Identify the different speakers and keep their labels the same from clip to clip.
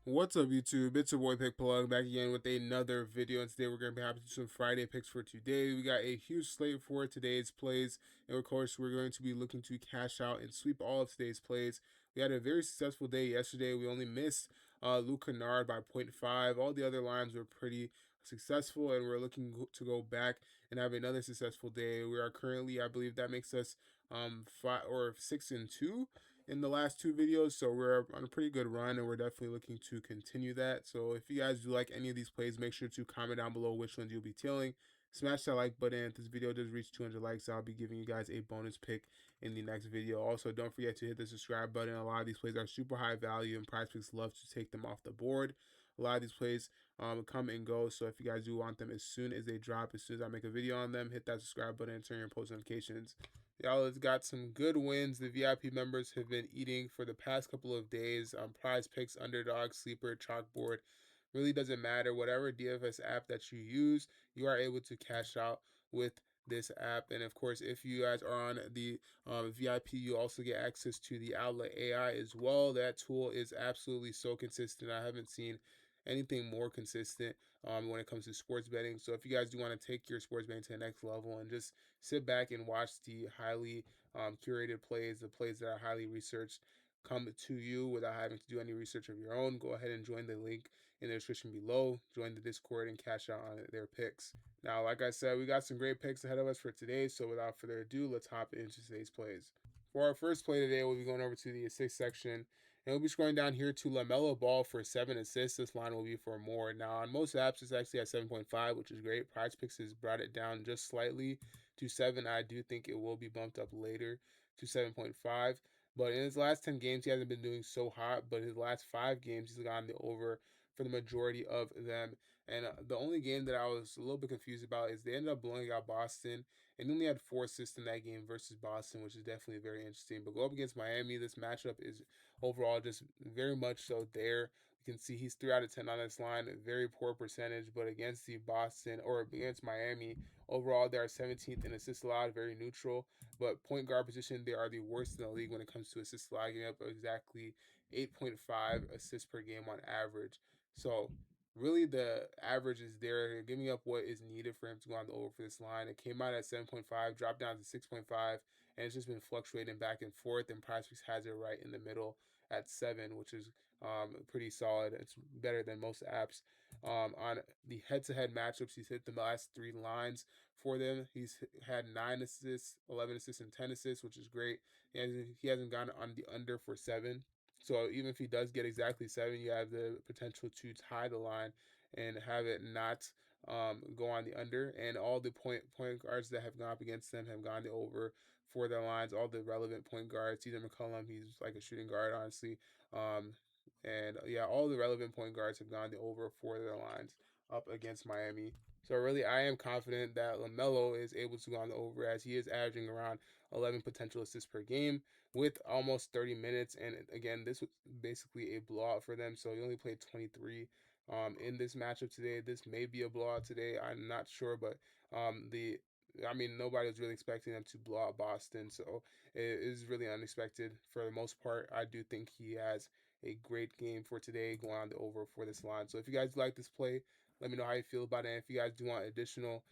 Speaker 1: What's up, YouTube? It's your boy Pick Plug back again with another video, and today we're going to be having some Friday picks for today. We got a huge slate for today's plays, and of course, we're going to be looking to cash out and sweep all of today's plays. We had a very successful day yesterday. We only missed Luka Doncic by 0.5. All the other lines were pretty successful, and we're looking to go back and have another successful day. We are currently, I believe, that makes us 6-2 in the last two videos, so we're on a pretty good run, and we're definitely looking to continue that. So if you guys do like any of these plays, make sure to comment down below which ones you'll be tailing. Smash that like button. If this video does reach 200 likes, I'll be giving you guys a bonus pick in the next video. Also, don't forget to hit the subscribe button. A lot of these plays are super high value, and PrizePicks love to take them off the board. A lot of these plays come and go, so if you guys do want them as soon as they drop, as soon as I make a video on them, hit that subscribe button and turn your post notifications. Y'all has got some good wins. The VIP members have been eating for the past couple of days. Prize Picks, Underdog, Sleeper, Chalkboard. Really doesn't matter. Whatever DFS app that you use, you are able to cash out with this app. And of course, if you guys are on the VIP, you also get access to the Outlet AI as well. That tool is absolutely so consistent. I haven't seen anything more consistent when it comes to sports betting. So if you guys do want to take your sports betting to the next level and just sit back and watch the highly curated plays, the plays that are highly researched, come to you without having to do any research of your own, go ahead and join the link in the description below. Join the Discord and cash out on their picks. Now, like I said, we got some great picks ahead of us for today. So without further ado, let's hop into today's plays. For our first play today, we'll be going over to the assist section, and we'll be scrolling down here to LaMelo Ball for 7 assists. This line will be for more. Now, on most apps, it's actually at 7.5, which is great. PrizePicks has brought it down just slightly to 7. I do think it will be bumped up later to 7.5. But in his last 10 games, he hasn't been doing so hot. But his last 5 games, he's gotten the over for the majority of them. And the only game that I was a little bit confused about is they ended up blowing out Boston and only had 4 assists in that game versus Boston, which is definitely very interesting. But go up against Miami, this matchup is overall just very much so there. You can see he's 3 out of 10 on this line, very poor percentage. But against the Boston or against Miami, overall they are 17th in assists allowed, very neutral. But point guard position, they are the worst in the league when it comes to assists allowed, giving up exactly 8.5 assists per game on average. So really the average is there. They're giving up what is needed for him to go on the over for this line. It came out at 7.5, dropped down to 6.5, and it's just been fluctuating back and forth, and PrizePicks has it right in the middle at 7, which is pretty solid. It's better than most apps. On the head-to-head matchups, he's hit the last 3 lines for them. He's had 9 assists, 11 assists, and 10 assists, which is great. He hasn't gone on the under for 7. So even if he does get exactly 7, you have the potential to tie the line and have it not go on the under. And all the point guards that have gone up against them have gone the over for their lines. All the relevant point guards, CJ McCollum, he's like a shooting guard, honestly. And yeah, all the relevant point guards have gone the over for their lines up against Miami. So really, I am confident that LaMelo is able to go on the over, as he is averaging around 11 potential assists per game with almost 30 minutes. And again, this was basically a blowout for them. So he only played 23 in this matchup today. This may be a blowout today. I'm not sure, but nobody was really expecting them to blow out Boston. So it is really unexpected for the most part. I do think he has a great game for today, going on the over for this line. So if you guys like this play, let me know how you feel about it. And if you guys do want additional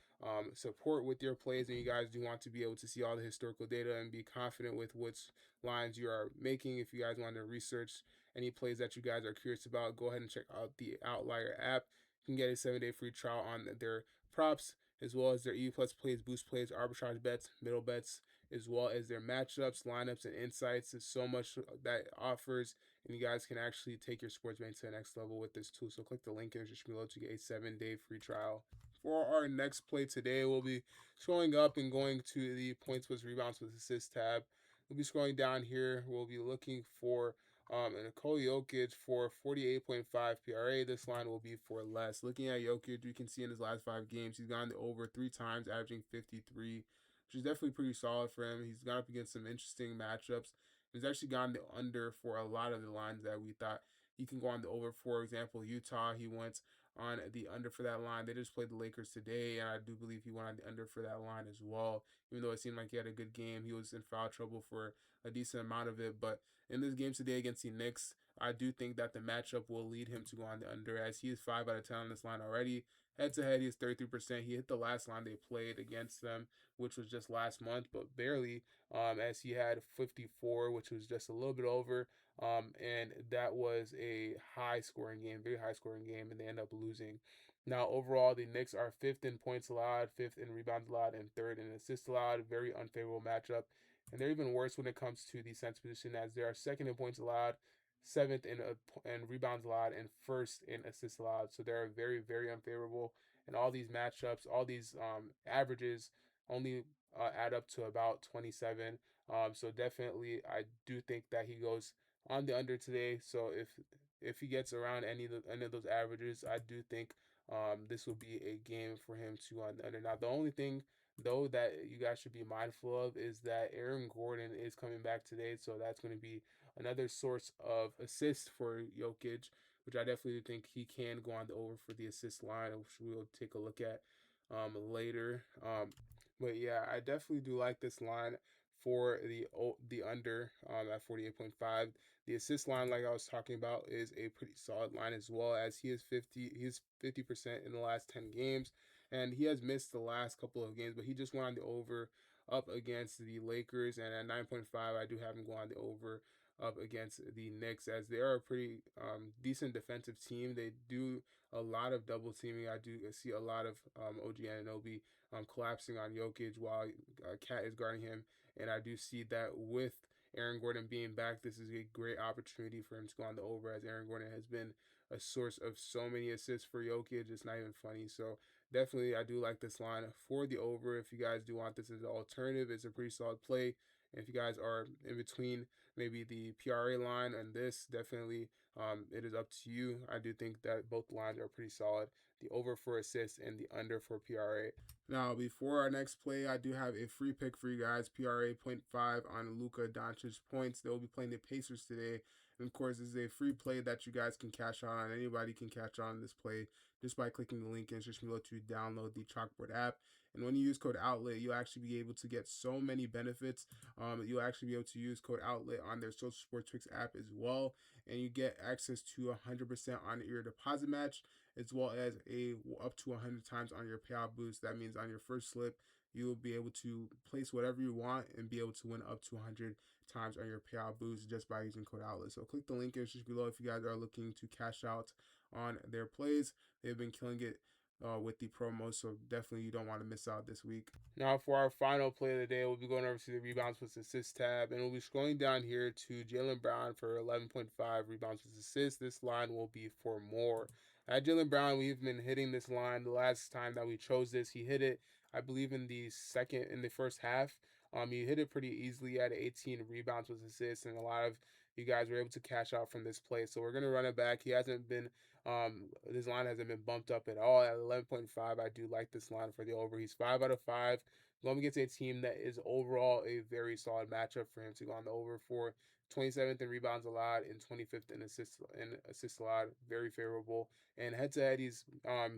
Speaker 1: support with your plays, and you guys do want to be able to see all the historical data and be confident with which lines you are making, if you guys want to research any plays that you guys are curious about, go ahead and check out the Outlier app. You can get a 7-day free trial on their props, as well as their E plus plays, boost plays, arbitrage bets, middle bets, as well as their matchups, lineups, and insights. There's so much that offers, and you guys can actually take your sports betting to the next level with this tool. So click the link in the description below to get a 7-day free trial. For our next play today, we'll be scrolling up and going to the points plus rebounds plus assists tab. We'll be scrolling down here. We'll be looking for Nikola Jokic for 48.5 PRA. This line will be for less. Looking at Jokic, you can see in his last 5 games, he's gone over 3 times, averaging 53, which is definitely pretty solid for him. He's gone up against some interesting matchups. He's actually gone the under for a lot of the lines that we thought he can go on the over. For example, Utah, he went on the under for that line. They just played the Lakers today, and I do believe he went on the under for that line as well. Even though it seemed like he had a good game, he was in foul trouble for a decent amount of it. But in this game today against the Knicks, I do think that the matchup will lead him to go on the under, as he is 5 out of 10 on this line already. Head to head, he is 33%. He hit the last line they played against them, which was just last month, but barely, as he had 54, which was just a little bit over. And that was a high scoring game, very high scoring game, and they end up losing. Now, overall, the Knicks are fifth in points allowed, fifth in rebounds allowed, and third in assists allowed. Very unfavorable matchup. And they're even worse when it comes to the center position, as they are second in points allowed, seventh in rebounds allowed, and first in assists allowed. So they're very, very unfavorable. And all these matchups, all these averages only add up to about 27. So definitely, I do think that he goes on the under today. So if he gets around any of those averages, I do think this will be a game for him to on the under. Now, the only thing though that you guys should be mindful of is that Aaron Gordon is coming back today, so that's going to be another source of assists for Jokic, which I definitely think he can go on the over for the assist line, which we'll take a look at later. But yeah, I definitely do like this line for the under at 48.5. The assist line, like I was talking about, is a pretty solid line as well, as he's 50% in the last 10 games, and he has missed the last couple of games, but he just went on the over up against the Lakers, and at 9.5, I do have him go on the over up against the Knicks, as they are a pretty decent defensive team. They do a lot of double teaming. I do see a lot of OG Anunoby collapsing on Jokic while Cat is guarding him, and I do see that with Aaron Gordon being back, this is a great opportunity for him to go on the over, as Aaron Gordon has been a source of so many assists for Jokic. It's not even funny. So definitely, I do like this line for the over. If you guys do want this as an alternative, it's a pretty solid play. And if you guys are in between maybe the PRA line and this, definitely it is up to you. I do think that both lines are pretty solid. The over for assists and the under for PRA. Now, before our next play, I do have a free pick for you guys. PRA 0.5 on Luka Doncic points. They'll be playing the Pacers today. And of course, this is a free play that you guys can cash out on. Anybody can cash on this play just by clicking the link in the description below to download the Chalkboard app. And when you use code OUTLET, you'll actually be able to get so many benefits. You'll actually be able to use code OUTLET on their Social Sports Twix app as well. And you get access to 100% on your deposit match, as well as a up to 100 times on your payout boost. That means on your first slip, you will be able to place whatever you want and be able to win up to 100 times on your payout boost just by using code OUTLET. So click the link in the description below if you guys are looking to cash out on their plays. They've been killing it with the promo, so definitely you don't want to miss out this week. Now, for our final play of the day, we'll be going over to the rebounds plus assists tab, and we'll be scrolling down here to Jaylen Brown for 11.5 rebounds plus assists. This line will be for more. At Jaylen Brown, we've been hitting this line. The last time that we chose this, he hit it, I believe, in the first half. He hit it pretty easily at 18 rebounds with assists, and a lot of you guys were able to cash out from this play. So we're gonna run it back. He hasn't been this line hasn't been bumped up at all at 11.5. I do like this line for the over. He's 5 out of 5. Going against a team that is overall a very solid matchup for him to go on the over for. 27th in rebounds allowed and 25th in assists allowed. Very favorable. And head to head, he's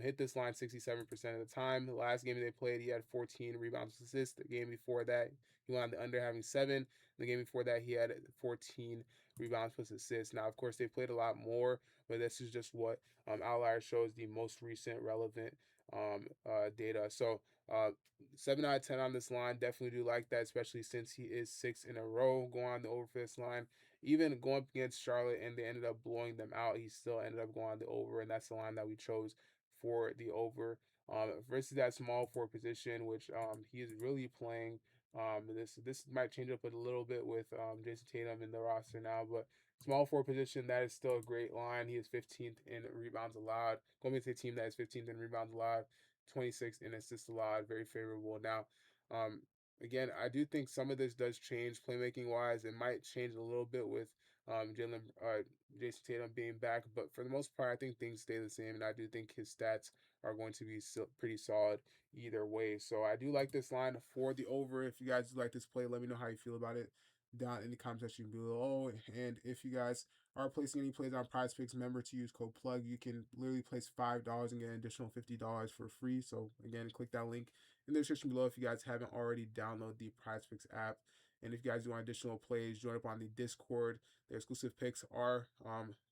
Speaker 1: hit this line 67% of the time. The last game they played, he had 14 rebounds assists. The game before that, he went on the under having 7. The game before that, he had 14 rebounds plus assists. Now, of course, they played a lot more, but this is just what Outlier shows the most recent relevant data. So 7 out of 10 on this line. Definitely do like that, especially since he is 6 in a row going on the over for this line. Even going up against Charlotte and they ended up blowing them out, he still ended up going on the over, and that's the line that we chose for the over. Versus that small forward position, which he is really playing. This might change up a little bit with Jason Tatum in the roster now, but small forward position, that is still a great line. He is 15th in rebounds allowed. Going against a team that is 15th in rebounds allowed, 26th in assists allowed. Very favorable. Now, again, I do think some of this does change playmaking wise. It might change a little bit with Jason Tatum being back, but for the most part, I think things stay the same, and I do think his stats are going to be pretty solid either way. So I do like this line for the over. If you guys like this play, let me know how you feel about it down in the comment section below. And if you guys are placing any plays on PrizePicks, remember to use code PLUG. You can literally place $5 and get an additional $50 for free. So again, click that link in the description below if you guys haven't already downloaded the PrizePicks app. And if you guys do want additional plays, join up on the Discord. The exclusive picks are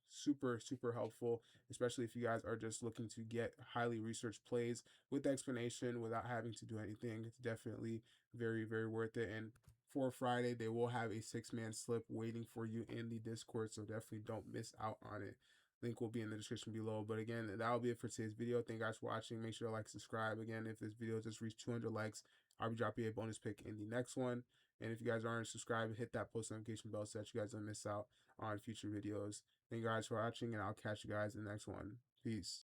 Speaker 1: super helpful, especially if you guys are just looking to get highly researched plays with explanation without having to do anything. It's definitely very worth it. And for Friday, they will have a 6-man slip waiting for you in the Discord, so definitely don't miss out on it. Link will be in the description below. But again, that'll be it for today's video. Thank you guys for watching. Make sure to like, subscribe. Again, if this video just reached 200 likes, I'll be dropping a bonus pick in the next one. And if you guys aren't subscribed, hit that post notification bell so that you guys don't miss out on future videos. Thank you guys for watching, and I'll catch you guys in the next one. Peace.